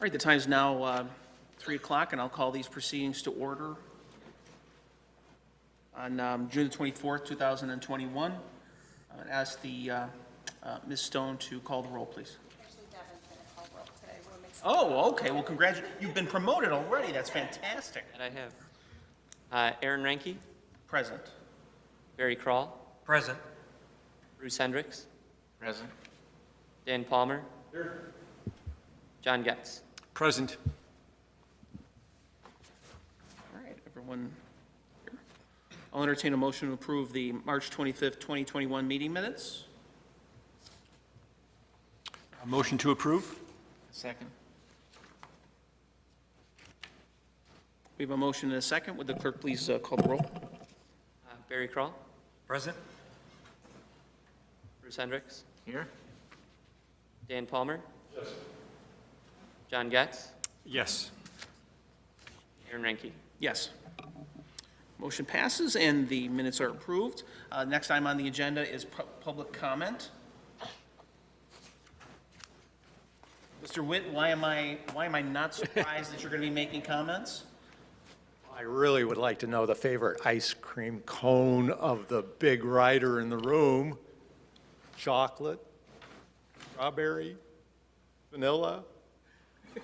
right, the time's now 3 o'clock, and I'll call these proceedings to order on June the 24th, 2021. I'm going to ask the Ms. Stone to call the roll, please. Actually, Devin's going to call roll today. We'll make some. Oh, okay, well, congratulations. You've been promoted already. That's fantastic. And I have Aaron Ranke, Present. Barry Krall, Present. Bruce Hendricks, Present. Dan Palmer. John Getz. Present. All right, everyone here. I'll entertain a motion to approve the March 25th, 2021 meeting minutes. A motion to approve? Second. We have a motion and a second. Would the clerk please call the roll? Barry Krall, Present. Bruce Hendricks, Here. Dan Palmer. Yes. John Getz, Yes. Aaron Ranke. Yes. Motion passes and the minutes are approved. Next item on the agenda is public comment. Mr. Witt, why am I not surprised that you're going to be making comments? I really would like to know the favorite ice cream cone of the big rider in the room. Chocolate, strawberry, vanilla.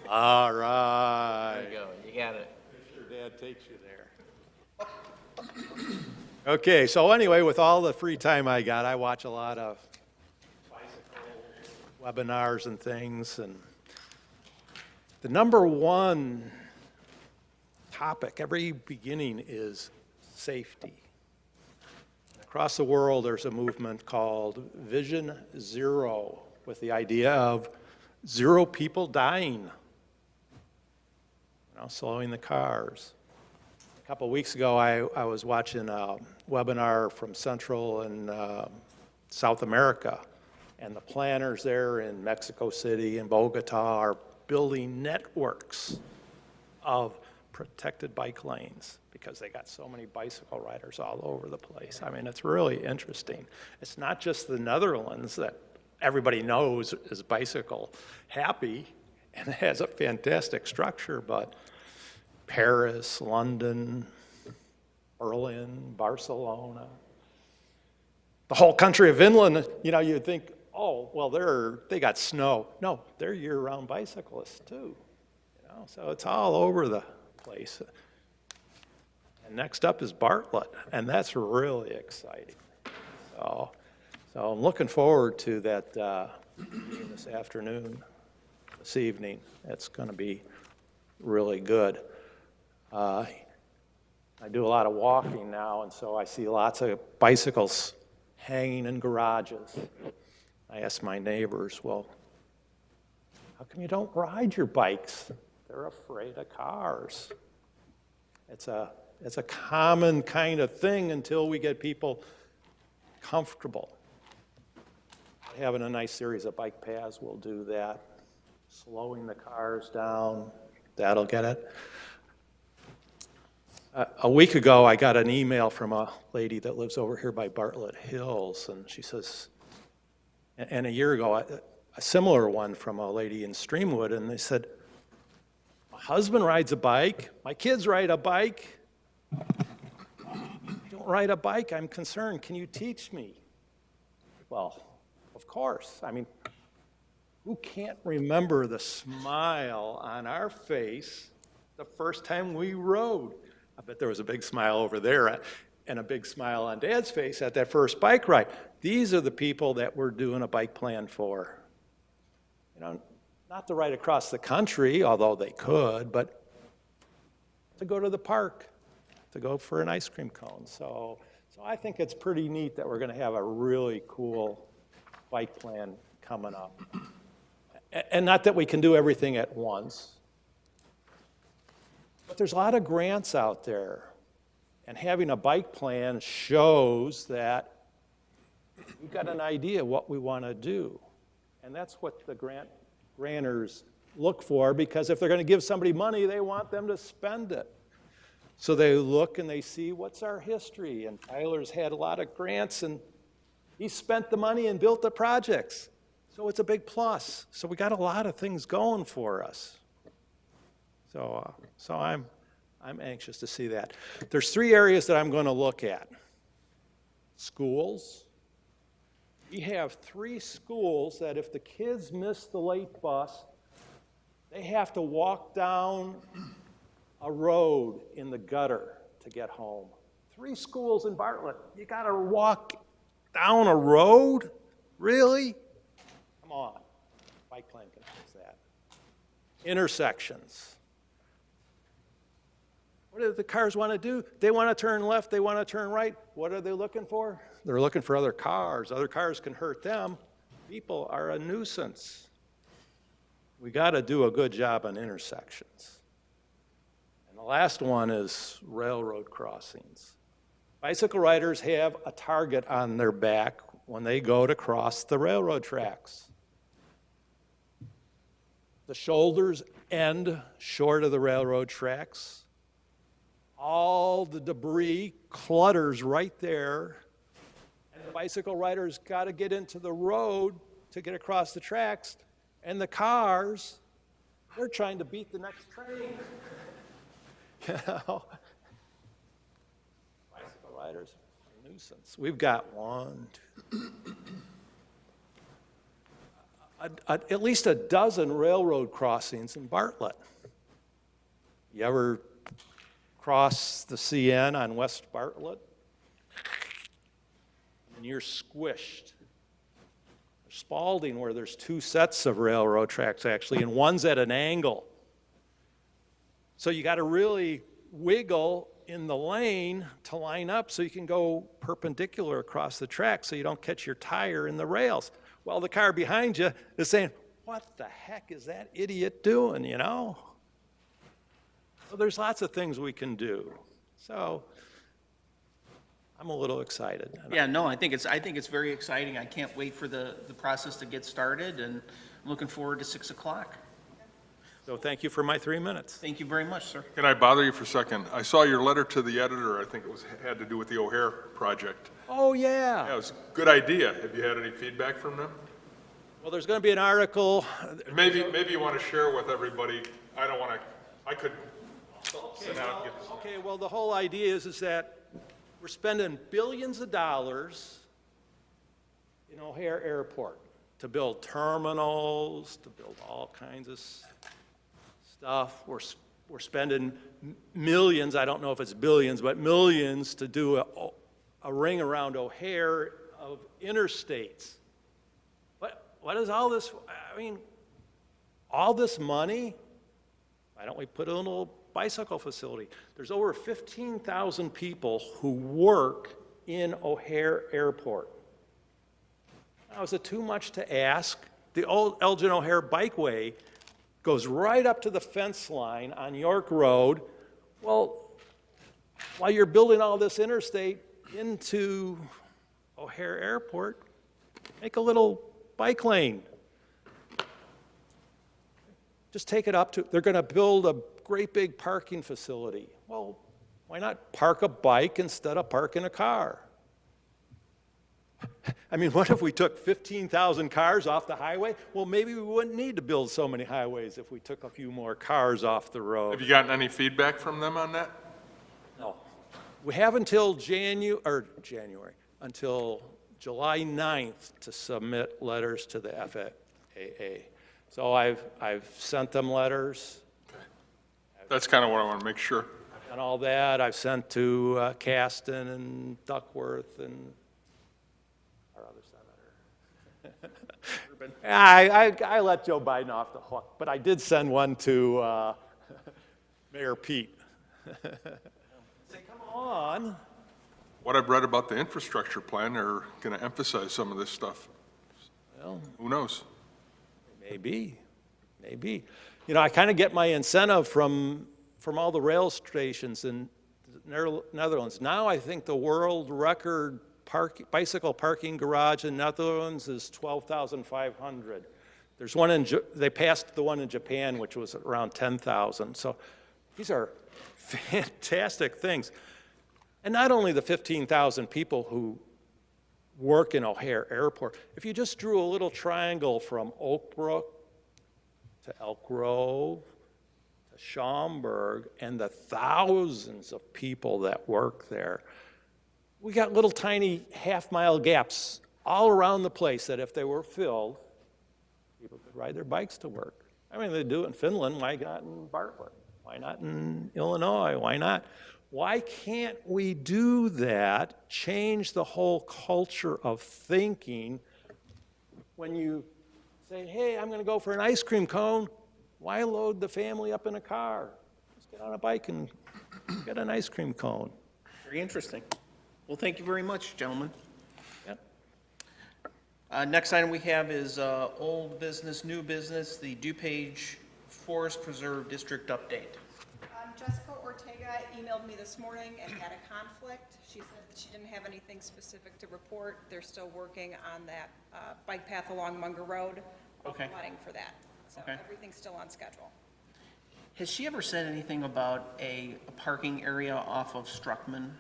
All right. There you go, you got it. Your dad takes you there. Okay, so anyway, with all the free time I got, I watch a lot of bicycle webinars and things, and the number one topic every beginning is safety. Across the world, there's a movement called Vision Zero, with the idea of 0 people dying, slowing the cars. A couple of weeks ago, I was watching a webinar from Central and South America, and the planners there in Mexico City and Bogota are building networks of protected bike lanes because they got so many bicycle riders all over the place. I mean, it's really interesting. It's not just the Netherlands that everybody knows is bicycle happy and it has a fantastic structure, but Paris, London, Berlin, Barcelona, the whole country of Finland, you'd think, oh, well, they got snow. No, they're year-round bicyclists too. So it's all over the place. And next up is Bartlett, and that's really exciting. So I'm looking forward to that meeting this afternoon, this evening. It's going to be really good. I do a lot of walking now, and so I see lots of bicycles hanging in garages. I asked my neighbors, well, how come you don't ride your bikes? They're afraid of cars. It's a common kind of thing until we get people comfortable. Having a nice series of bike paths will do that. Slowing the cars down, that'll get it. A week ago, I got an email from a lady that lives over here by Bartlett Hills, and she says, and a year ago, a similar one from a lady in Streamwood, and they said, my husband rides a bike, my kids ride a bike. I don't ride a bike, I'm concerned, can you teach me? Well, of course. I mean, who can't remember the smile on our face the first time we rode? I bet there was a big smile over there and a big smile on Dad's face at that first bike ride. These are the people that we're doing a bike plan for. Not to ride across the country, although they could, but to go to the park, to go for an ice cream cone. So I think it's pretty neat that we're going to have a really cool bike plan coming up. And not that we can do everything at once, but there's a lot of grants out there. And having a bike plan shows that we've got an idea what we want to do. And that's what the grantors look for, because if they're going to give somebody money, they want them to spend it. So they look and they see what's our history. And Tyler's had a lot of grants, and he spent the money and built the projects. So it's a big plus. So we got a lot of things going for us. So I'm anxious to see that. There's 3 areas that I'm going to look at. Schools. We have 3 schools that if the kids miss the late bus, they have to walk down a road in the gutter to get home. 3 schools in Bartlett. You got to walk down a road? Really? Come on. Bike lane can fix that. Intersections. What do the cars want to do? They want to turn left, they want to turn right. What are they looking for? They're looking for other cars. Other cars can hurt them. People are a nuisance. We got to do a good job on intersections. And the last one is railroad crossings. Bicycle riders have a target on their back when they go to cross the railroad tracks. The shoulders end short of the railroad tracks. All the debris clutters right there, and the bicycle riders got to get into the road to get across the tracks, and the cars, they're trying to beat the next train. You know? Bicycle riders are a nuisance. We've got at least a dozen railroad crossings in Bartlett. You ever cross the CN on West Bartlett, and you're squished. Spalding, where there's 2 sets of railroad tracks actually, and one's at an angle. So you got to really wiggle in the lane to line up so you can go perpendicular across the track so you don't catch your tire in the rails. Well, the car behind you is saying, what the heck is that idiot doing, you know? So there's lots of things we can do. So I'm a little excited. Yeah, no, I think it's very exciting. I can't wait for the process to get started, and I'm looking forward to 6 o'clock. So thank you for my 3 minutes. Thank you very much, sir. Can I bother you for a second? I saw your letter to the editor. I think had to do with the O'Hare project. Oh, yeah. Yeah, it was a good idea. Have you had any feedback from them? Well, there's going to be an article. And maybe you want to share with everybody. I could sit down and get. Okay, well, the whole idea is that we're spending billions of dollars in O'Hare Airport to build terminals, to build all kinds of stuff. We're spending millions, I don't know if it's billions, but millions to do a ring around O'Hare of interstates. What is all this? I mean, all this money, why don't we put in a little bicycle facility? There's over 15,000 people who work in O'Hare Airport. Now, is it too much to ask? The old Elgin O'Hare Bikeway goes right up to the fence line on York Road. Well, while you're building all this interstate into O'Hare Airport, make a little bike lane. Just take it up to, they're going to build a great big parking facility. Well, why not park a bike instead of parking a car? I mean, what if we took 15,000 cars off the highway? Well, maybe we wouldn't need to build so many highways if we took a few more cars off the road. Have you gotten any feedback from them on that? No. We have until until July 9th to submit letters to the FAA. So I've sent them letters. That's kind of what I want to make sure. And all that, I've sent to Caston and Duckworth and our other senator. I let Joe Biden off the hook, but I did send one to Mayor Pete. Say, come on. What I've read about the infrastructure plan, they're going to emphasize some of this stuff. Well, Who knows? maybe. You know, I kind of get my incentive from all the rail stations in the Netherlands. Now I think the world record bicycle parking garage in Netherlands is 12,500. There's one they passed the one in Japan, which was around 10,000. So these are fantastic things. And not only the 15,000 people who work in O'Hare Airport, if you just drew a little triangle from Oak Brook to Elk Grove Schaumburg and the thousands of people that work there. We got little tiny half-mile gaps all around the place that if they were filled, people could ride their bikes to work. I mean, they do it in Finland, why not in Bartlett? Why not in Illinois? Why not? Why can't we do that, change the whole culture of thinking when you say, hey, I'm going to go for an ice cream cone? Why load the family up in a car? Just get on a bike and get an ice cream cone. Very interesting. Well, thank you very much, gentlemen. Yep. Next item we have is old business, new business, the DuPage Forest Preserve District update. Jessica Ortega emailed me this morning and had a conflict. She said that she didn't have anything specific to report. They're still working on that bike path along Munger Road. Okay. Flooding for that. So Okay. everything's still on schedule. Has she ever said anything about a parking area off of Struckman?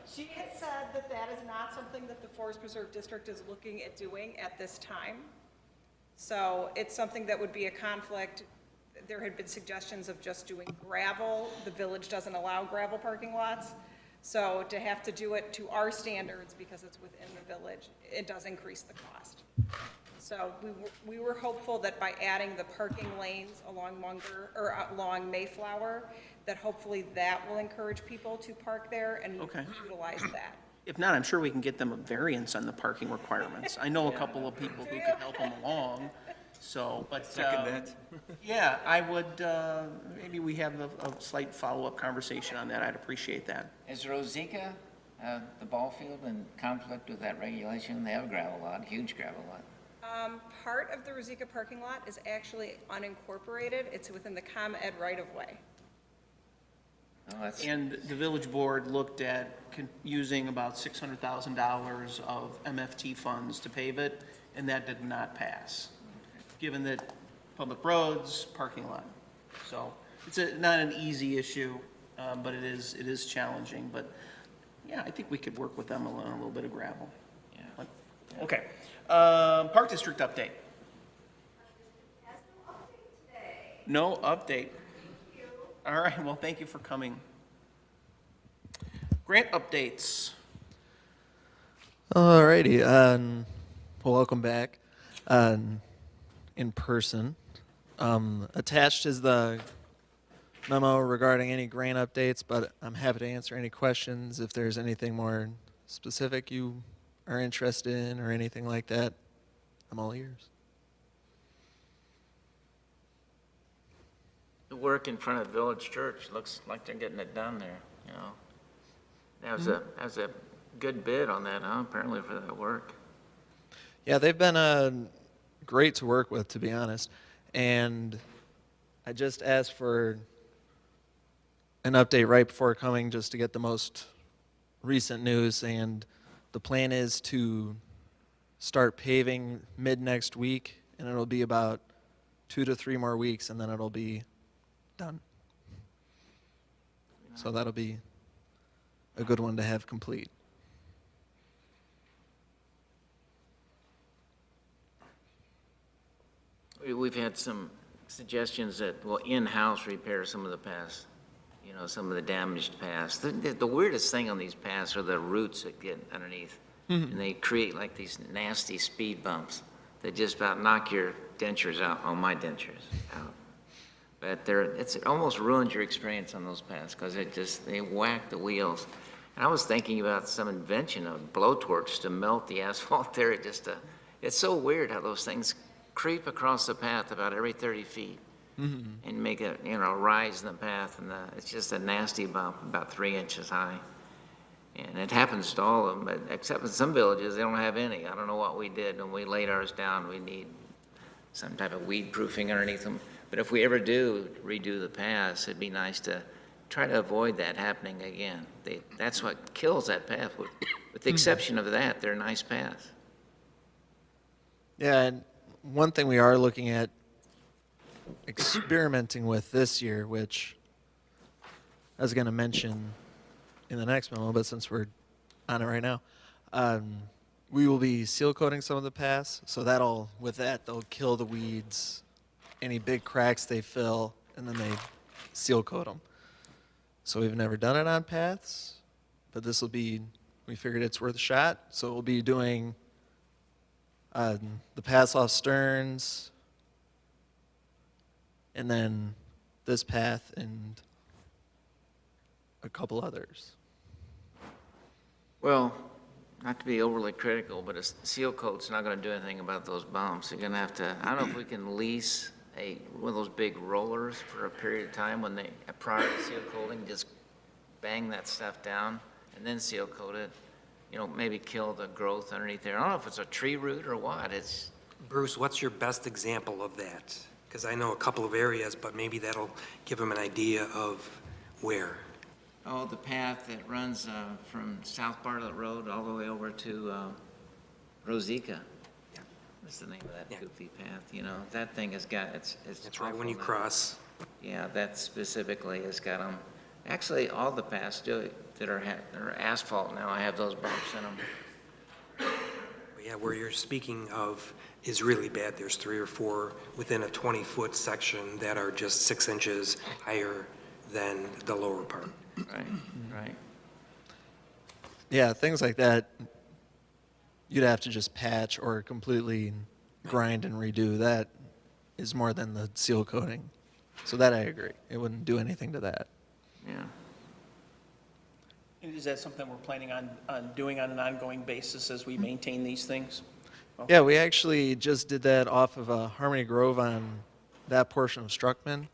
She has said that that is not something that the Forest Preserve District is looking at doing at this time. So it's something that would be a conflict. There had been suggestions of just doing gravel. The village doesn't allow gravel parking lots. So to have to do it to our standards because it's within the village, it does increase the cost. So we were hopeful that by adding the parking lanes along Munger, or along Mayflower, that hopefully that will encourage people to park there and Okay. utilize that. If not, I'm sure we can get them a variance on the parking requirements. I know a couple of people who could help them along, so, but, yeah, I would, maybe we have a slight follow-up conversation on that. I'd appreciate that. Is Rosica, the ball field, in conflict with that regulation? They have a gravel lot, huge gravel lot. Part of the Rosica parking lot is actually unincorporated. It's within the ComEd right-of-way. Oh, that's, And the village board looked at using about $600,000 of MFT funds to pave it, and that did not pass, given that public roads, parking lot. So it's not an easy issue, but it is challenging. But, yeah, I think we could work with them on a little bit of gravel. yeah. But, okay. Park District update. No update. All right, well, thank you for coming. Grant updates. Alrighty, well, welcome back in person. Attached is the memo regarding any grant updates, but I'm happy to answer any questions if there's anything more specific you are interested in or anything like that. I'm all ears. The work in front of Village Church looks like they're getting it done there, you know. That was a good bid on that, huh, apparently, for that work. Yeah, they've been great to work with, to be honest. And I just asked for an update right before coming just to get the most recent news. And the plan is to start paving mid next week, and it'll be about 2 to 3 more weeks, and then it'll be done. So that'll be a good one to have complete. We've had some suggestions that will in-house repair some of the paths, you know, some of the damaged paths. The weirdest thing on these paths are the roots that get underneath. And they create like these nasty speed bumps that just about knock your dentures out, on my dentures out. But it almost ruins your experience on those paths because they whack the wheels. And I was thinking about some invention of blowtorch to melt the asphalt there. It's so weird how those things creep across the path about every 30 feet and make a, rise in the path. And it's just a nasty bump about 3 inches high. And it happens to all of them, but except in some villages, they don't have any. I don't know what we did when we laid ours down. We need some type of weed proofing underneath them. But if we ever do redo the paths, it'd be nice to try to avoid that happening again. That's what kills that path. With the exception of that, they're nice paths. Yeah, and one thing we are looking at experimenting with this year, which I was going to mention in the next memo, but since we're on it right now, we will be seal coating some of the paths. So they'll kill the weeds any big cracks they fill, and then they seal coat them. So we've never done it on paths, but this will be, we figured it's worth a shot. So we'll be doing the paths off Stearns, and then this path and a couple others. Well, not to be overly critical, but a seal coat's not gonna do anything about those bumps. You're gonna have to, I don't know if we can lease one of those big rollers for a period of time when they, prior to seal coating, just bang that stuff down and then seal coat it. You know, maybe kill the growth underneath there. I don't know if it's a tree root or what. It's, Bruce, what's your best example of that? Because I know a couple of areas, but maybe that'll give them an idea of where. oh, the path that runs from South Bartlett Road all the way over to Rosica. Yeah. What's the name of that Yeah. goofy path? You know, that thing has got, it's It's right when awful you now. cross. Yeah, that specifically has got them. Actually, all the paths do it that are asphalt now. I have those bumps in them. But yeah, where you're speaking of is really bad. There's 3 or 4 within a 20-foot section that are just 6 inches higher than the lower part. Right, right. Yeah, things like that, you'd have to just patch or completely grind and redo. That is more than the seal coating. So that I agree. It wouldn't do anything to that. Yeah. And is that something we're planning on doing on an ongoing basis as we maintain these things? Yeah, we actually just did that off of Harmony Grove on that portion of Struckman.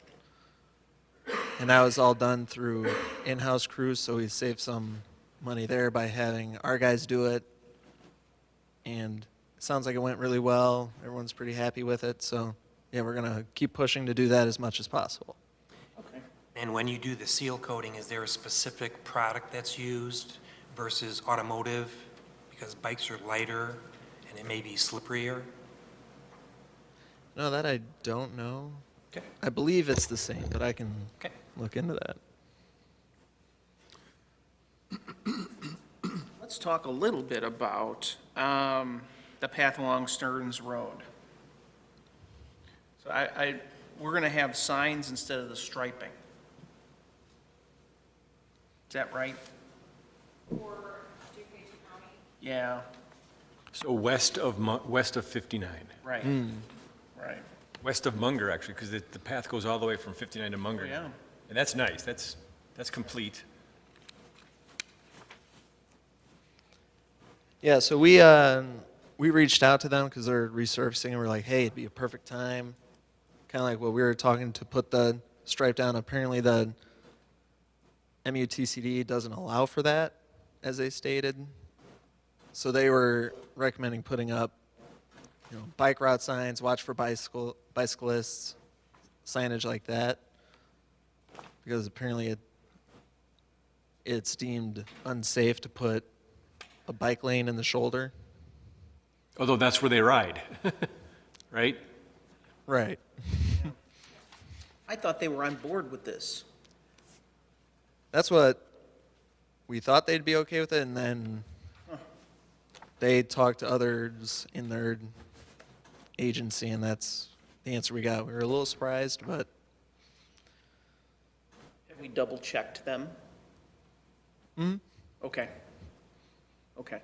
And that was all done through in-house crews, so we saved some money there by having our guys do it. And it sounds like it went really well. Everyone's pretty happy with it. So, yeah, we're going to keep pushing to do that as much as possible. Okay. And when you do the seal coating, is there a specific product that's used versus automotive? Because bikes are lighter and it may be slipperier. No, that I don't know. Okay. I believe it's the same, but I can Okay. look into that. Let's talk a little bit about the path along Stearns Road. So we're going to have signs instead of the striping. Is that right? For DuPage County. Yeah, So west of 59, right, right. west of Munger, actually, because the path goes all the way from 59 to Munger. Oh, yeah. And that's nice, that's complete. Yeah, so we reached out to them because they're resurfacing, and we're like, hey, it'd be a perfect time. Kind of like what we were talking to put the stripe down. Apparently the MUTCD doesn't allow for that, as they stated. So they were recommending putting up, bike route signs, watch for bicyclists, signage like that, because apparently it's deemed unsafe to put a bike lane in the shoulder. Although that's where they ride, right? Right. I thought they were on board with this. That's what we thought they'd be okay with it, and then they talked to others in their agency, and that's the answer we got. We were a little surprised, but Have we double-checked them? Okay. Okay.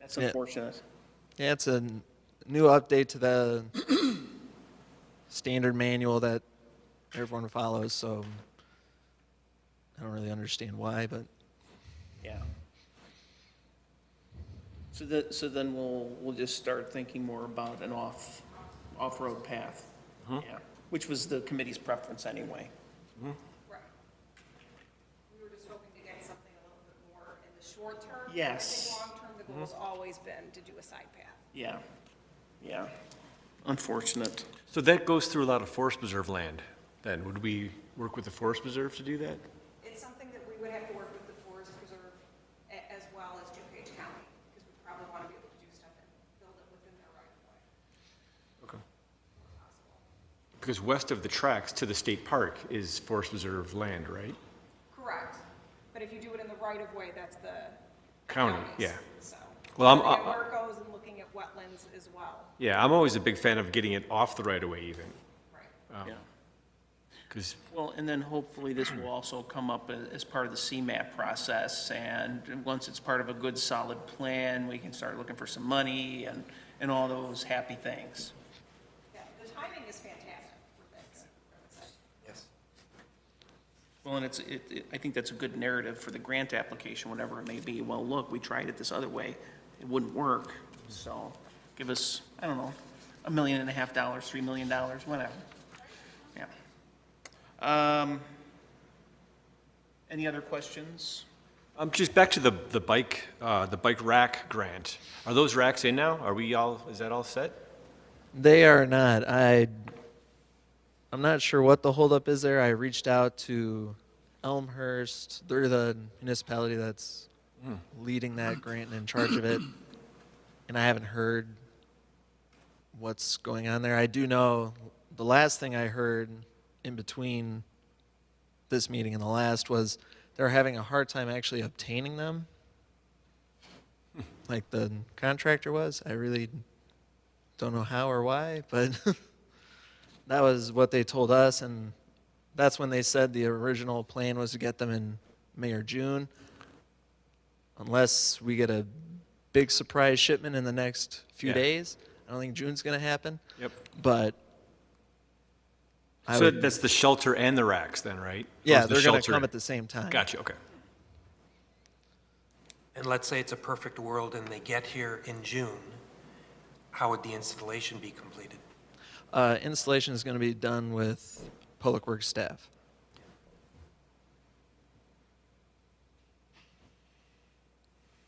That's Yeah. unfortunate. yeah, it's a new update to the standard manual that everyone follows, so I don't really understand why, but Yeah. So then we'll just start thinking more about an off-road path. Yeah, which was the committee's preference anyway. Right. We were just hoping to get something a little bit more in the short term. Yes. I think long-term, the goal's always been to do a side path. Yeah, yeah. Unfortunate. So that goes through a lot of forest preserve land, then. Would we work with the forest preserve to do that? It's something that we would have to work with the Forest Preserve as well as DuPage County, because we probably want to be able to do stuff and build it within their right of way. Okay. Because west of the tracks to the state park is forest preserve land, right? Correct. But if you do it in the right of way, that's the County, county's, yeah. So. Well, I'm- Looking at where it goes and looking at wetlands wetlands as well. Yeah, I'm always a big fan of getting it off the right-of-way even, Right. Yeah. because, Well, and then hopefully this will also come up as part of the CMAP process, and once it's part of a good, solid plan, we can start looking for some money and all those happy things. Yeah, the timing is fantastic for things, I would say. Yes. Well, and I think that's a good narrative for the grant application, whatever it may be. Well, look, we tried it this other way, it wouldn't work, so give us, I don't know, $1.5 million, $3 million, whatever. Yeah. Any other questions? just back to the bike rack grant. Are those racks in now? Is that all set? They are not. I'm not sure what the holdup is there. I reached out to Elmhurst. They're the municipality that's leading that grant and in charge of it. And I haven't heard what's going on there. I do know the last thing I heard in between this meeting and the last was they're having a hard time actually obtaining them. Like the contractor was. I really don't know how or why, but that was what they told us, and that's when they said the original plan was to get them in May or June, unless we get a big surprise shipment in the next few Yeah. days. I don't think June's going to happen. Yep. But So that's the shelter and the racks then, right? Or yeah, is the they're going to shelter- come at the same time. Gotcha, okay. And let's say it's a perfect world and they get here in June, how would the installation be completed? Installation is going to be done with Public Works staff.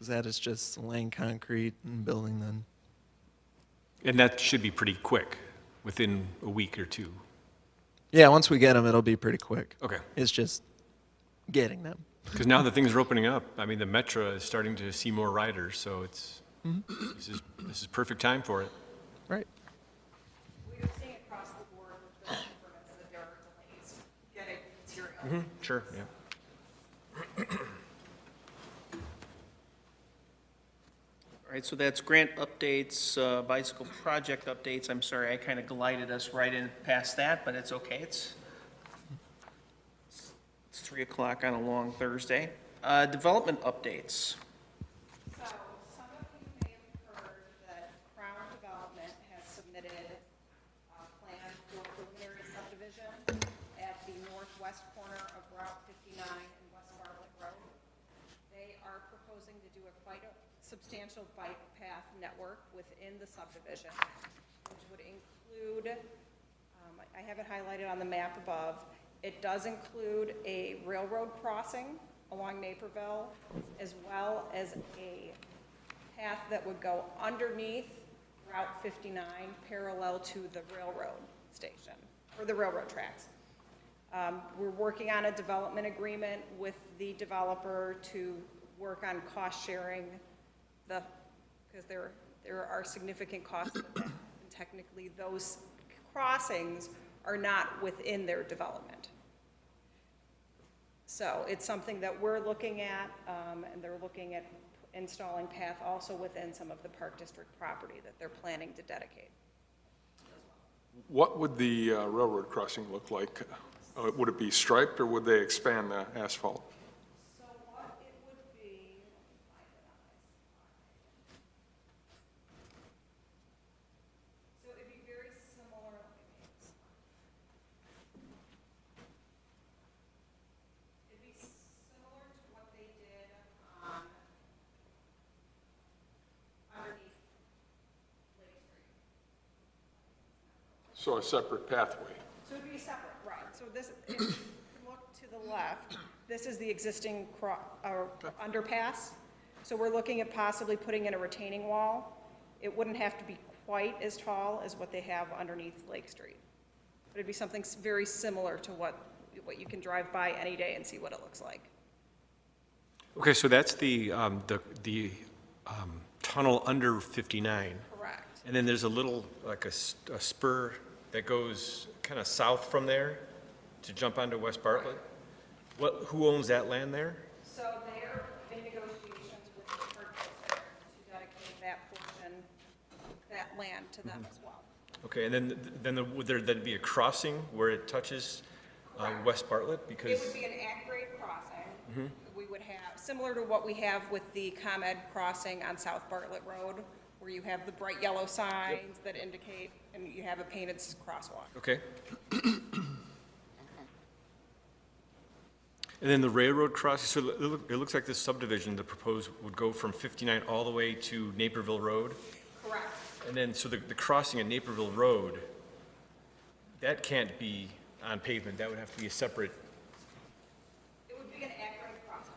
That is just laying concrete and building them. And that should be pretty quick, within a week or two. Yeah, once we get them, it'll be pretty quick. Okay. It's just getting them. Because now that things are opening up, I mean, the Metro is starting to see more riders, so it's, this is perfect time for it. Right. We are seeing across the board with building permits that there are delays getting material. Sure, yeah. All right, so that's grant updates, bicycle project updates. I'm sorry, I kind of glided us right in past that, but it's okay. It's 3 o'clock on a long Thursday. Development updates. So, some of you may have heard that Crown Development has submitted a plan for preliminary subdivision at the northwest corner of Route 59 and West Bartlett Road. They are proposing to do quite a substantial bike path network within the subdivision, which would include, I have it highlighted on the map above, it does include a railroad crossing along Naperville, as well as a path that would go underneath Route 59, parallel to the railroad station, or the railroad tracks. We're working on a development agreement with the developer to work on cost sharing, because there are significant costs with that. And technically, those crossings are not within their development. So it's something that we're looking at, and they're looking at installing path also within some of the Park District property that they're planning to dedicate. What would the railroad crossing look like? Would it be striped, or would they expand the asphalt? So what it would be, let me find it on my slide. So it'd be very similar, let me make this one. It'd be similar to what they did on underneath Lake Street. So a separate pathway? So it'd be separate, right. So this, if you look to the left, this is the existing underpass. So we're looking at possibly putting in a retaining wall. It wouldn't have to be quite as tall as what they have underneath Lake Street. But it'd be something very similar to what you can drive by any day and see what it looks like. Okay, so that's the tunnel under 59. Correct. And then there's a little, like a spur that goes kind of south from there to jump onto West Bartlett? Who owns that land there? So they're in negotiations with the Park District to dedicate that portion, that land to them as well. Okay, and would there then be a crossing where it touches West Bartlett? It Because, would be an at-grade crossing. We would have, similar to what we have with the ComEd crossing on South Bartlett Road, where you have the bright yellow signs that indicate, and you have a painted crosswalk. okay. And then the railroad crossing, so it looks like this subdivision, the proposed, would go from 59 all the way to Naperville Road? Correct. And then, so the crossing at Naperville Road, that can't be on pavement, that would have to be a separate, It would be an at-grade crossing.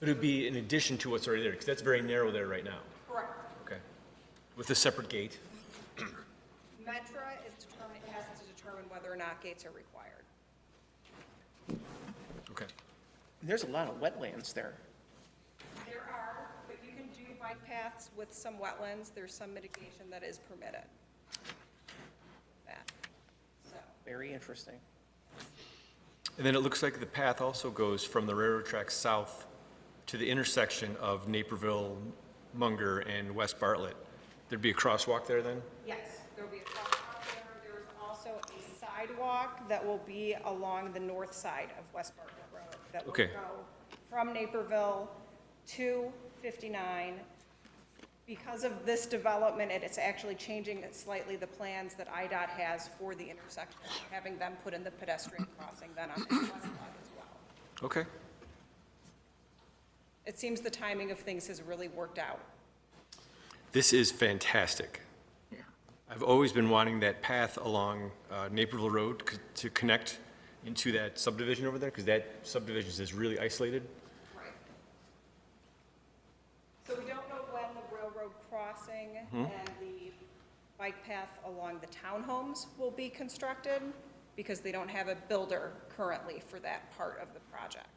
it would be in addition to what's already there, because that's very narrow there right now. Correct. Okay. With a separate gate? Metra has to determine whether or not gates are required. Okay. And there's a lot of wetlands there. There are, but you can do bike paths with some wetlands. There's some mitigation that is permitted. That, so, Very interesting. And then it looks like the path also goes from the railroad tracks south to the intersection of Naperville, Munger, and West Bartlett. There'd be a crosswalk there then? yes, there'll be a crosswalk there. There's also a sidewalk that will be along the north side of West Bartlett Road. That will Okay. go from Naperville to 59. Because of this development, it's actually changing slightly the plans that IDOT has for the intersection, having them put in the pedestrian crossing then on the west side as well. Okay. It seems the timing of things has really worked out. This is fantastic. Yeah. I've always been wanting that path along Naperville Road to connect into that subdivision over there, because that subdivision is really isolated. Right. So we don't know when the railroad crossing and the bike path along the townhomes will be constructed, because they don't have a builder currently for that part of the project.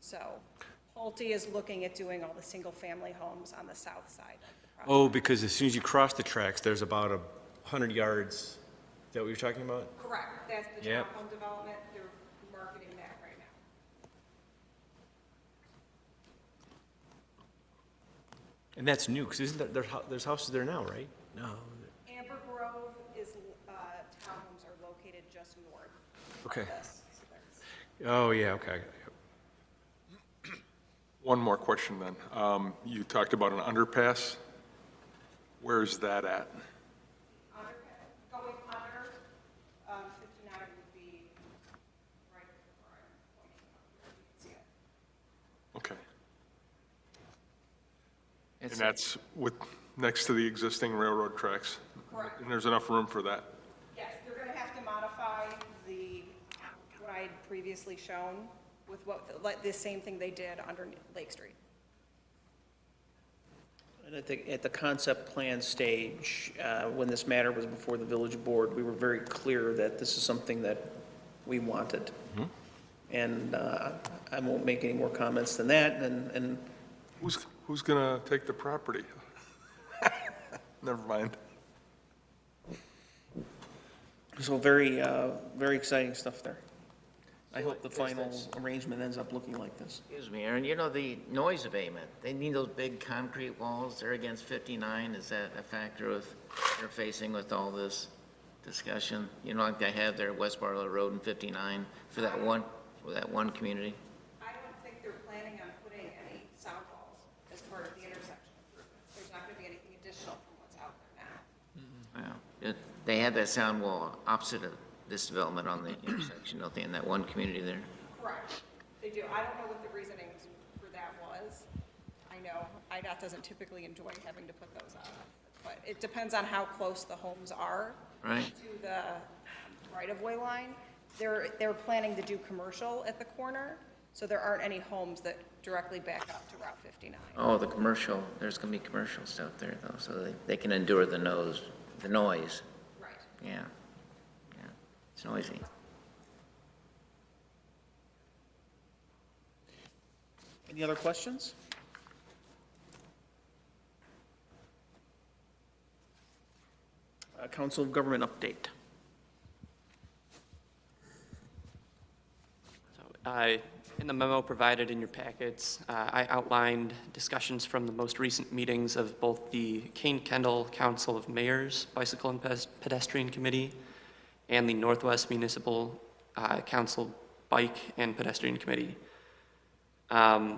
So Pulte is looking at doing all the single-family homes on the south side of the project. Oh, because as soon as you cross the tracks, there's about 100 yards. Is that what you're talking about? Correct, that's the Yep. townhome development, they're marketing that right now. And that's new, because isn't there's houses there now, right? No. Amber Grove is, townhomes are located just north Okay. of this. So there's- Oh, yeah, okay. One more question then. You talked about an underpass. Where's that at? Going under, 59 would be right where I'm pointing out here. You can see it. Okay. And It's- that's next to the existing railroad tracks? Correct. And there's enough room for that? Yes, they're going to have to modify what I had previously shown with like the same thing they did under Lake Street. And at the concept plan stage, when this matter was before the village board, we were very clear that this is something that we wanted. And I won't make any more comments than that, and Who's gonna take the property? Never mind. so very, very exciting stuff there. I hope the final arrangement ends up looking like this. Excuse me, Aaron, you know, the noise abatement, they need those big concrete walls, they're against 59, is that a factor of interfacing with all this discussion? You know, like they have there at West Barlow Road and 59 for that one community? I don't think they're planning on putting any sound walls as part of the intersection improvements. There's not going to be anything additional from what's out there now. Well, they had that sound wall opposite of this development on the intersection, don't they, in that one community there? Correct. They do. I don't know what the reasoning for that was. I know IDOT doesn't typically enjoy having to put those up, but it depends on how close the homes are Right. to the right-of-way line. They're planning to do commercial at the corner, so there aren't any homes that directly back up to Route 59. Oh, the commercial, there's gonna be commercial stuff there though, so they can endure the noise. Right. Yeah, it's noisy. Any other questions? Council of Government update. So, In the memo provided in your packets, I outlined discussions from the most recent meetings of both the Kane-Kendall Council of Mayors Bicycle and Pedestrian Committee and the Northwest Municipal Council Bike and Pedestrian Committee. I've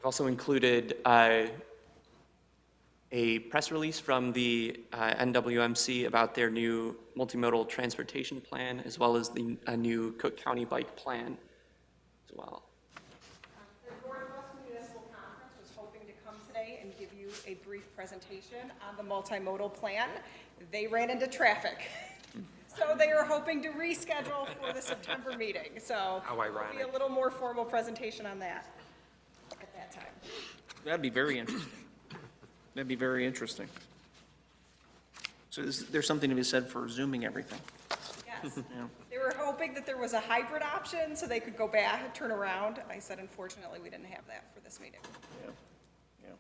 also included a press release from the NWMC about their new multimodal transportation plan, as well as a new Cook County bike plan as well. The Northwest Municipal Conference was hoping to come today and give you a brief presentation on the multimodal plan. They ran into traffic. So they are hoping to reschedule for the September meeting. So How there'll be ironic. a little more formal presentation on that at that time. That'd be very interesting. That'd be very interesting. So there's something to be said for Zooming everything. Yes. Yeah. They were hoping that there was a hybrid option so they could go back and turn around. I said, unfortunately, we didn't have that for this meeting. Yeah, yeah.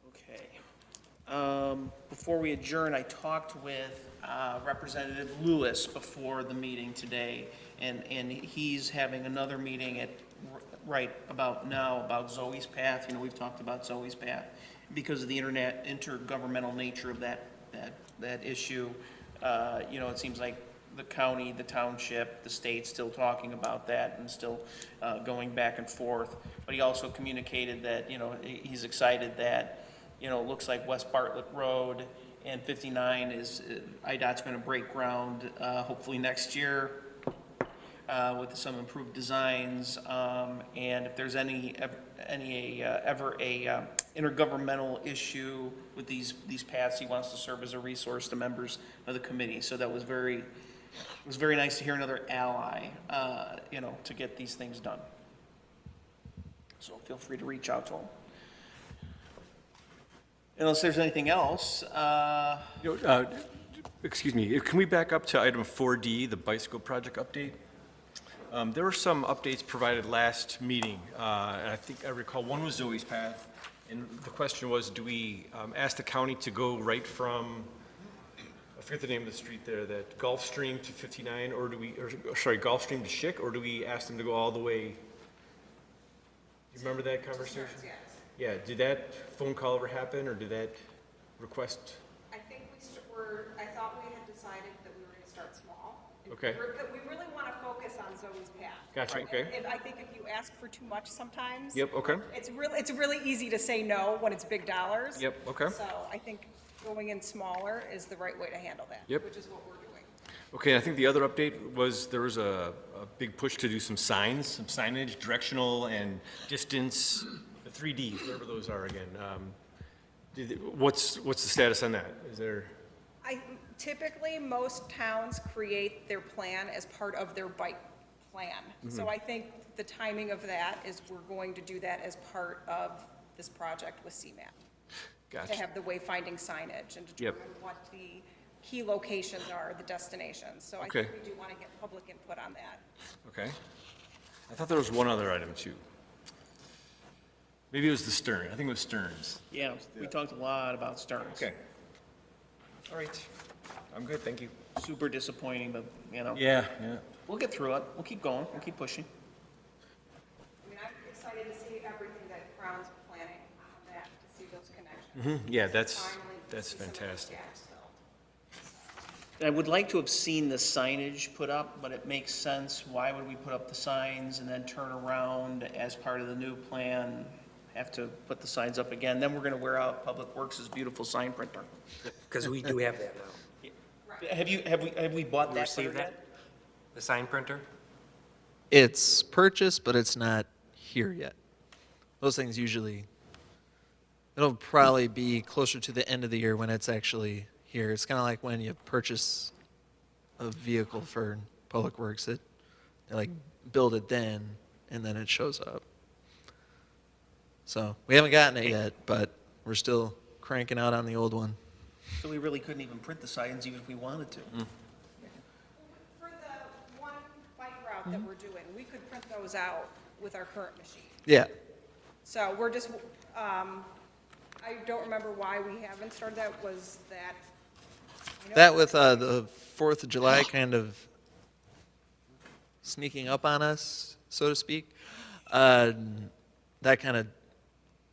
Okay. Before we adjourn, I talked with Representative Lewis before the meeting today, and he's having another meeting at, right about now, about Zoe's Path. You know, we've talked about Zoe's Path. Because of the intergovernmental nature of that issue, you know, it seems like the county, the township, the state's still talking about that and still going back and forth. But he also communicated that, you know, he's excited that, you know, it looks like West Bartlett Road and 59 is, IDOT's going to break ground hopefully next year with some improved designs. And if there's ever a intergovernmental issue with these paths, he wants to serve as a resource to members of the committee. So that was very nice to hear another ally, you know, to get these things done. So feel free to reach out to him. Unless there's anything else, Excuse me, can we back up to item 4D, the bicycle project update? There were some updates provided last meeting, and I think I recall one was Zoe's Path, and the question was, do we ask the county to go right from, I forget the name of the street there, that Gulfstream to 59, or Gulfstream to Schick, or do we ask them to go all the way? Do you remember that conversation? Yes. Yeah, did that phone call ever happen, or did that request? I think I thought we had decided that we were going to start small. Okay. We really want to focus on Zoe's Path. Gotcha, Right? okay. I think if you ask for too much sometimes. Yep, okay. It's really easy to say no when it's big dollars. Yep, okay. So I think going in smaller is the right way to handle that. Yep. Which is what we're doing. Okay, I think the other update was there was a big push to do some signs, some signage, directional and distance, the 3Ds, whatever those are again. What's the status on that? Is there? Typically, most towns create their plan as part of their bike plan. Mm-hmm. So I think the timing of that is we're going to do that as part of this project with CMAP. Gotcha. To have the wayfinding signage and determine what the key locations are, the destinations. So I think Okay. we do want to get public input on that. Okay. I thought there was one other item too. Maybe it was the Stern. I think it was Stearns. yeah, we talked a lot about Stearns. Okay. All right. I'm good, thank you. Super disappointing, but, you know. Yeah. We'll get through it. We'll keep going. We'll keep pushing. I mean, I'm excited to see everything that Crown's planning on that, to see those connections. Yeah, that's Finally, to see some of those fantastic. gaps filled. I would like to have seen the signage put up, but it makes sense. Why would we put up the signs and then turn around as part of the new plan, have to put the signs up again? Then we're going to wear out Public Works' beautiful sign printer. Because we do have that now. Have we bought that printer Received that? yet? The sign printer? It's purchased, but it's not here yet. Those things usually, it'll probably be closer to the end of the year when it's actually here. It's kind of like when you purchase a vehicle for Public Works. They like build it then, and then it shows up. So we haven't gotten it yet, but we're still cranking out on the old one. So we really couldn't even print the signs even if we wanted to. For the one bike route that we're doing, we could print those out with our current machine. Yeah. So we're just, I don't remember why we haven't started that, was that? I know- That with the 4th of July kind of sneaking up on us, so to speak. That kind of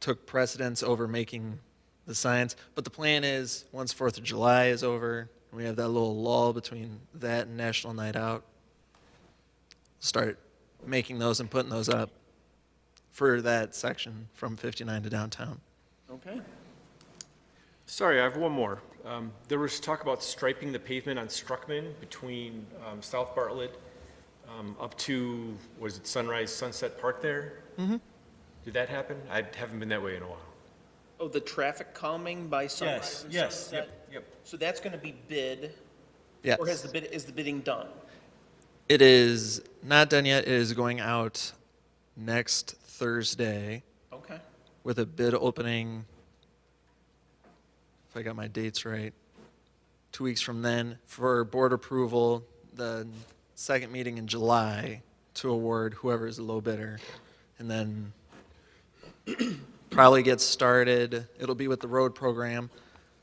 took precedence over making the signs. But the plan is, once 4th of July is over, we have that little lull between that and National Night Out, start making those and putting those up for that section from 59 to downtown. Okay. Sorry, I have one more. There was talk about striping the pavement on Struckman between South Bartlett up to, was it Sunrise Sunset Park there? Mm-hmm. Did that happen? I haven't been that way in a while. Oh, the traffic calming by Sunrise and Sunset? Yep. So that's going to be bid? Yes. Or is the bidding done? It is not done yet. It is going out next Thursday Okay. with a bid opening, if I got my dates right, 2 weeks from then for board approval, the second meeting in July to award whoever is the low bidder. And then probably get started. It'll be with the road program.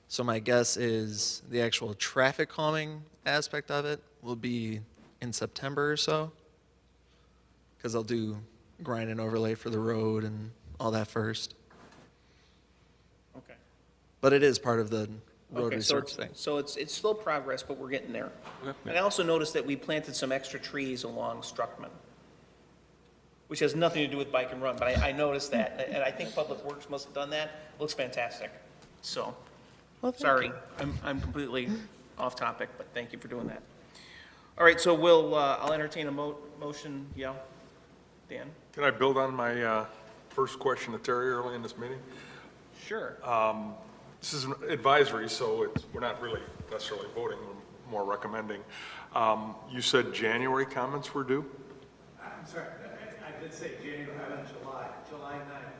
So my guess is the actual traffic calming aspect of it will be in September or so, because they'll do grind and overlay for the road and all that first. Okay. But it is part of the road Okay, so research thing. So it's slow progress, but we're getting there. And I also noticed that we planted some extra trees along Struckman, which has nothing to do with bike and run, but I noticed that, and I think Public Works must have done that. Looks fantastic. So, sorry, I'm completely off topic, but thank you for doing that. All right, so I'll entertain a motion, yeah? Dan? Can I build on my first question to Terry early in this meeting? Sure. This is an advisory, so we're not really necessarily voting, we're more recommending. You said January comments were due? I'm sorry, I did say January, July 9th.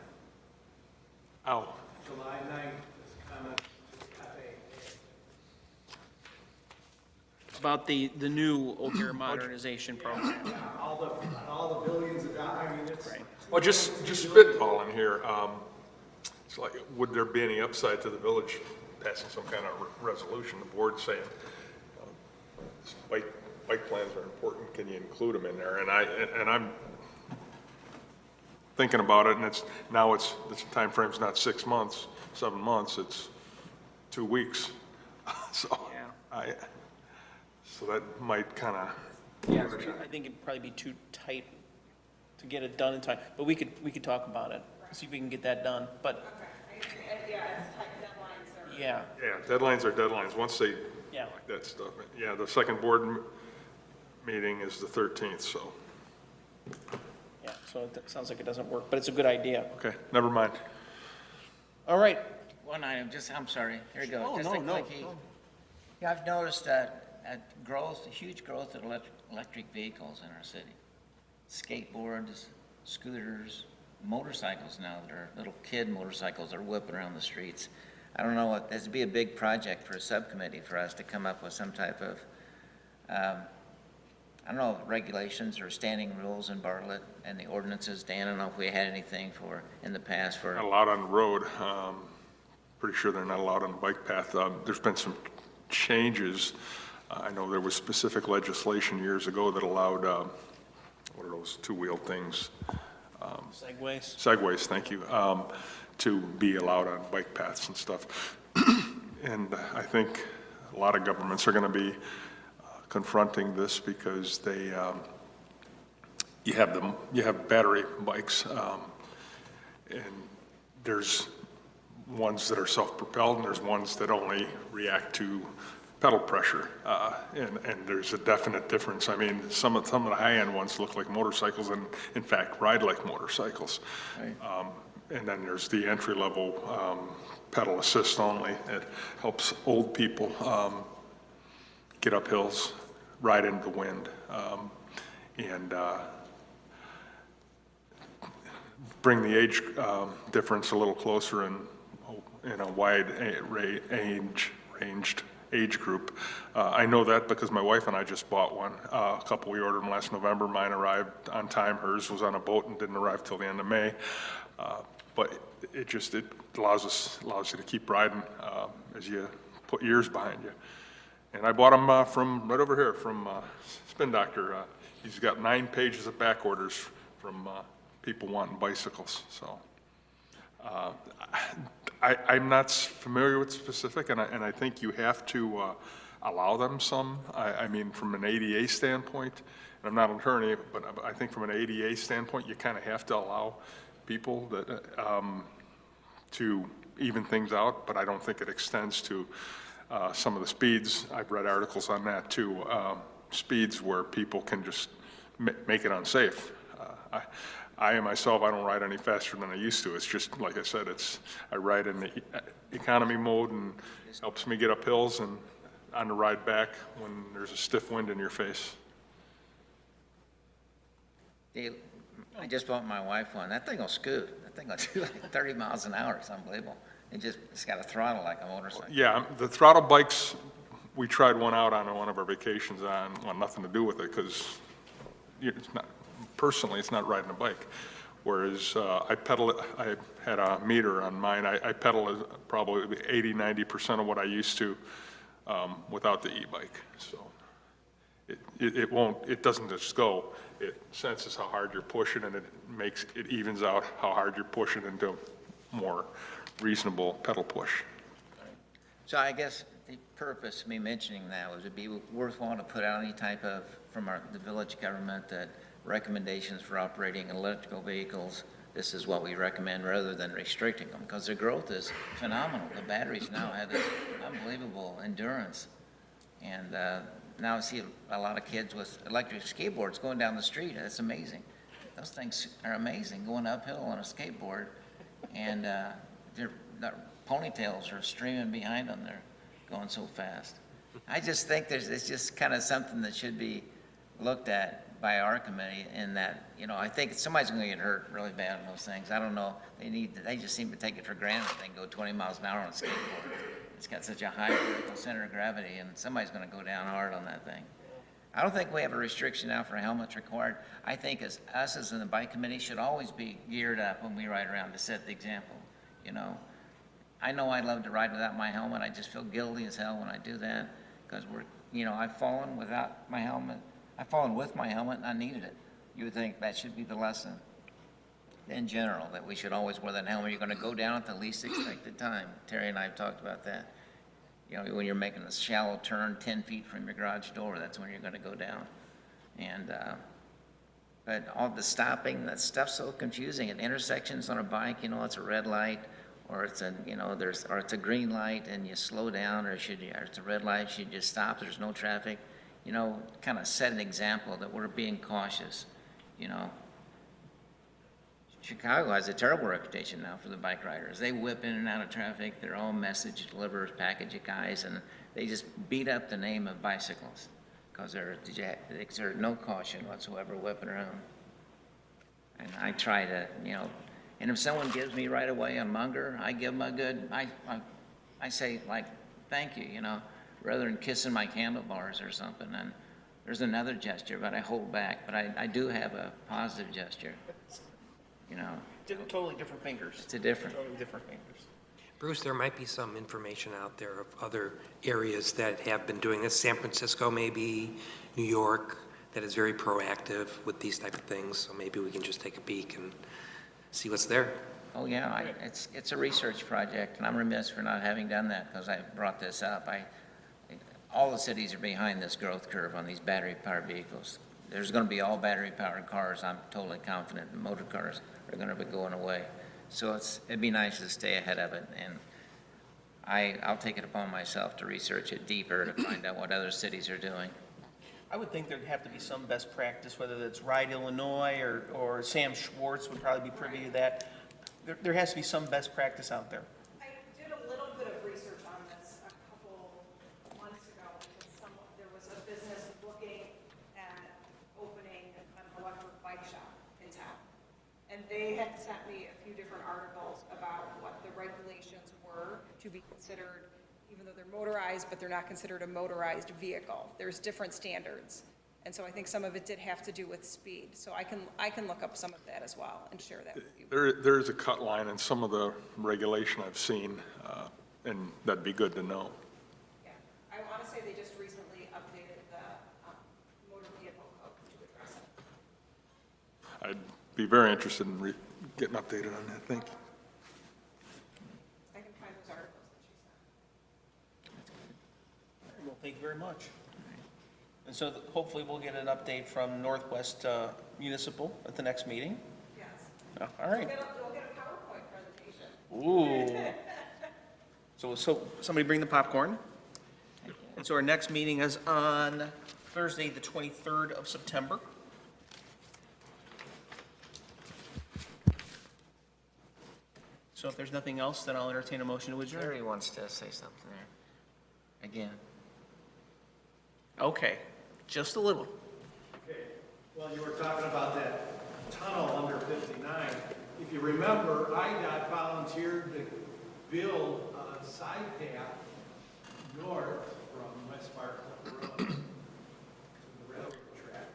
Oh, July 9th is comment cafe. About the new Old Care modernization program. All the billions of dollars, I mean, it's. Right. well, just spitballing here. It's like, would there be any upside to the village passing some kind of resolution, the board saying, bike plans are important, can you include them in there? And I'm thinking about it, and the time frame's not 6 months, 7 months, it's 2 weeks. So Yeah. So that might kind of. Yeah, I think it'd probably be too tight to get it done in time, but we could talk about it, see if we can get that done, but, Yeah, it's tight deadlines. yeah, Yeah, deadlines are deadlines, once they, yeah. like that stuff. Yeah, the second board meeting is the 13th, so, Yeah, so it sounds like it doesn't work, but it's a good idea. okay, never mind. All right. One item, I'm sorry, here you go. Oh, Just a no. quickie. Yeah, I've noticed that huge growth of electric vehicles in our city. Skateboards, scooters, motorcycles now that are little kid motorcycles are whipping around the streets. I don't know what, this would be a big project for a subcommittee for us to come up with some type of, I don't know, regulations or standing rules in Bartlett and the ordinances. Dan, I don't know if we had anything in the past for. Not allowed on the road. Pretty sure they're not allowed on the bike path. There's been some changes. I know there was specific legislation years ago that allowed, what are those two-wheel things? Segways. Segways, thank you, to be allowed on bike paths and stuff. And I think a lot of governments are going to be confronting this because you have battery bikes, and there's ones that are self-propelled and there's ones that only react to pedal pressure, and there's a definite difference. I mean, some of the high-end ones look like motorcycles and, in fact, ride like motorcycles. Right. And then there's the entry-level pedal assist only. It helps old people get up hills, ride into the wind, and bring the age difference a little closer in a wide ranged age group. I know that because my wife and I just bought one. A couple, we ordered them last November. Mine arrived on time. Hers was on a boat and didn't arrive till the end of May. But it allows you to keep riding as you put years behind you. And I bought them from right over here from Spin Doctor. he's got 9 pages of back orders from people wanting bicycles, so. I'm not familiar with specific, and I think you have to allow them some. I mean, from an ADA standpoint, and I'm not an attorney, but I think from an ADA standpoint, you kind of have to allow people that, to even things out, but I don't think it extends to some of the speeds. I've read articles on that too, speeds where people can just make it unsafe. I myself, I don't ride any faster than I used to. It's just, like I said, I ride in the economy mode, and it helps me get up hills and on the ride back when there's a stiff wind in your face. Dave, I just bought my wife one. That thing will scoot. That thing will do like 30 miles an hour. It's unbelievable. It's got a throttle like a motorcycle. Yeah, the throttle bikes, we tried one out on one of our vacations on, well, nothing to do with it, because it's not, personally, it's not riding a bike. Whereas I pedal it, I had a meter on mine, I pedal it probably 80, 90% of what I used to without the e-bike. So it doesn't just go, it senses how hard you're pushing, and it evens out how hard you're pushing into more reasonable pedal push. So I guess the purpose of me mentioning that was it'd be worthwhile to put out any type of, from the village government, that recommendations for operating electrical vehicles, this is what we recommend, rather than restricting them, because the growth is phenomenal. The batteries now have this unbelievable endurance. And now I see a lot of kids with electric skateboards going down the street. That's amazing. Those things are amazing, going uphill on a skateboard, and their ponytails are streaming behind them. They're going so fast. I just think it's just kind of something that should be looked at by our committee, in that, I think somebody's going to get hurt really bad on those things. I don't know. They just seem to take it for granted. They can go 20 miles an hour on a skateboard. It's got such a high vertical center of gravity, and somebody's going to go down hard on that thing. I don't think we have a restriction now for helmets required. I think us as in the bike committee should always be geared up when we ride around to set the example. I know I love to ride without my helmet. I just feel guilty as hell when I do that, because I've fallen without my helmet. I've fallen with my helmet, and I needed it. You would think that should be the lesson in general, that we should always wear that helmet. You're going to go down at the least expected time. Terry and I have talked about that. When you're making a shallow turn 10 feet from your garage door, that's when you're going to go down. And but all the stopping, that stuff's so confusing. At intersections on a bike, it's a red light, or it's a green light, and you slow down, or it's a red light, should you just stop? There's no traffic. Kind of set an example that we're being cautious. Chicago has a terrible reputation now for the bike riders. They whip in and out of traffic. They're all message deliverers, package guys, and they just beat up the name of bicyclists because they exert no caution whatsoever whipping around. And I try to, and if someone gives me right away on Munger, I give them a good, I say, like, thank you, rather than kissing my handlebars or something. And there's another gesture, but I hold back. But I do have a positive gesture, Totally different fingers. It's a different. Totally different fingers. Bruce, there might be some information out there of other areas that have been doing this. San Francisco, maybe, New York, that is very proactive with these type of things. So maybe we can just take a peek and see what's there. Oh, yeah, it's a research project, and I'm remiss for not having done that because I brought this up. All the cities are behind this growth curve on these battery-powered vehicles. There's going to be all battery-powered cars. I'm totally confident the motor cars are going to be going away. So it'd be nice to stay ahead of it, and I'll take it upon myself to research it deeper to find out what other cities are doing. I would think there'd have to be some best practice, whether that's Ride Illinois or Sam Schwartz would probably be privy to that. There has to be some best practice out there. I did a little bit of research on this a couple months ago, because there was a business looking at opening an electric bike shop in town. And they had sent me a few different articles about what the regulations were to be considered, even though they're motorized, but they're not considered a motorized vehicle. There's different standards. And so I think some of it did have to do with speed. So I can look up some of that as well and share that with you. There is a cut line in some of the regulation I've seen, and that'd be good to know. Yeah, I want to say they just recently updated the motor vehicle code to address it. I'd be very interested in getting updated on that. Thank you. I can find those articles that she sent. Well, thank you very much. And so hopefully we'll get an update from Northwest Municipal at the next meeting. Yes. Oh, all right. You'll get a PowerPoint presentation. Ooh. So somebody bring the popcorn. And so our next meeting is on Thursday, the 23rd of September. So if there's nothing else, then I'll entertain a motion to adjourn. Jerry wants to say something there. Again. Okay, just a little. Okay, well, you were talking about that tunnel under 59. If you remember, IDOT volunteered to build a side path north from West Bartlett Road to the railroad track.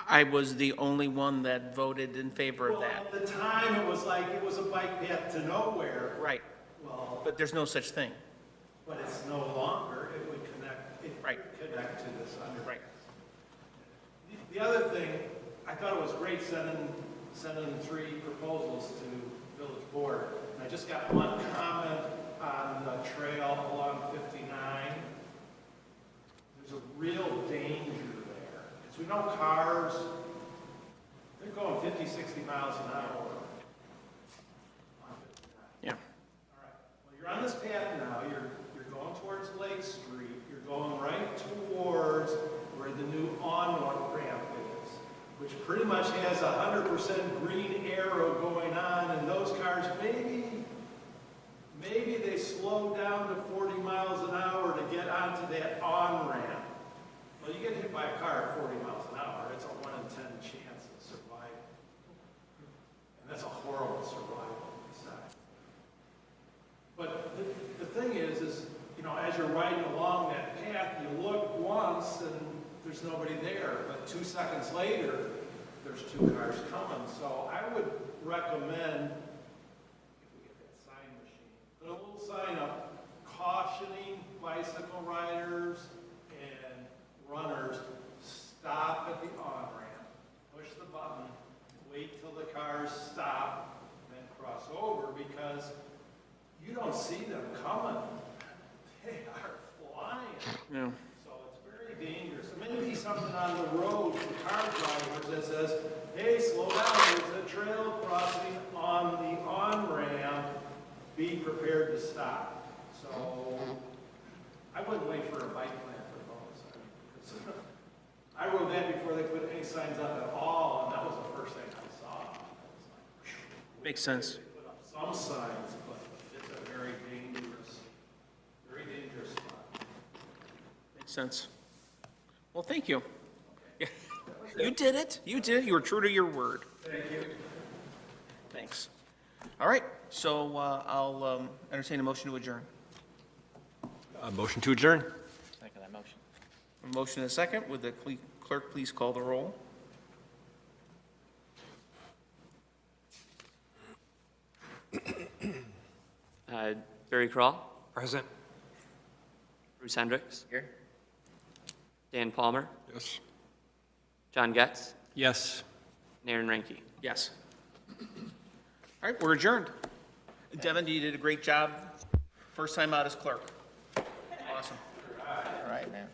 I was the only one that voted in favor of Well, that. at the time, it was like, it was a bike path to nowhere. Right, Well, but there's no such thing. but it's no longer, it would connect, it Right. would connect to this under. Right. The other thing, I thought it was great sending 3 proposals to village board. And I just got one comment on the trail along 59. There's a real danger there. As we know, cars, they're going 50, 60 miles an hour on 59. Yeah. All right, well, you're on this path now, you're going towards Lake Street, you're going right towards where the new on ramp is, which pretty much has a 100% green arrow going on, and those cars, maybe they slow down to 40 miles an hour to get onto that on-ramp. Well, you get hit by a car at 40 miles an hour, it's a 1 in 10 chance of surviving. And that's a horrible survival side. But the thing is, you know, as you're riding along that path, you look once and there's nobody there, but 2 seconds later, there's 2 cars coming. So I would recommend, if we get that sign machine, put a little sign up cautioning bicycle riders and runners, stop at the on-ramp, push the button, wait till the cars stop, then cross over, because you don't see them coming. They are flying. Yeah. So it's very dangerous. There may be something on the road for car drivers that says, hey, slow down, there's a trail crossing on the on-ramp, be prepared to stop. So I wouldn't wait for a bike plan for those. I rode that before they put any signs up at all, and that was the first thing I saw. I was like, Makes sense. they put up some signs, but it's a very dangerous spot. Makes sense. Well, thank you. You did it. You did it. You were true to your word. Thank you. Thanks. All right, so I'll entertain a motion to adjourn. Motion to adjourn? Second that motion. A motion and a second. Would the clerk please call the roll? Barry Crawl, Present. Bruce Hendricks, Here. Dan Palmer, Yes. John Getz, Yes. and Aaron Ranky. Yes. All right, we're adjourned. Devin, you did a great job. First time out as clerk. Awesome. All right, man.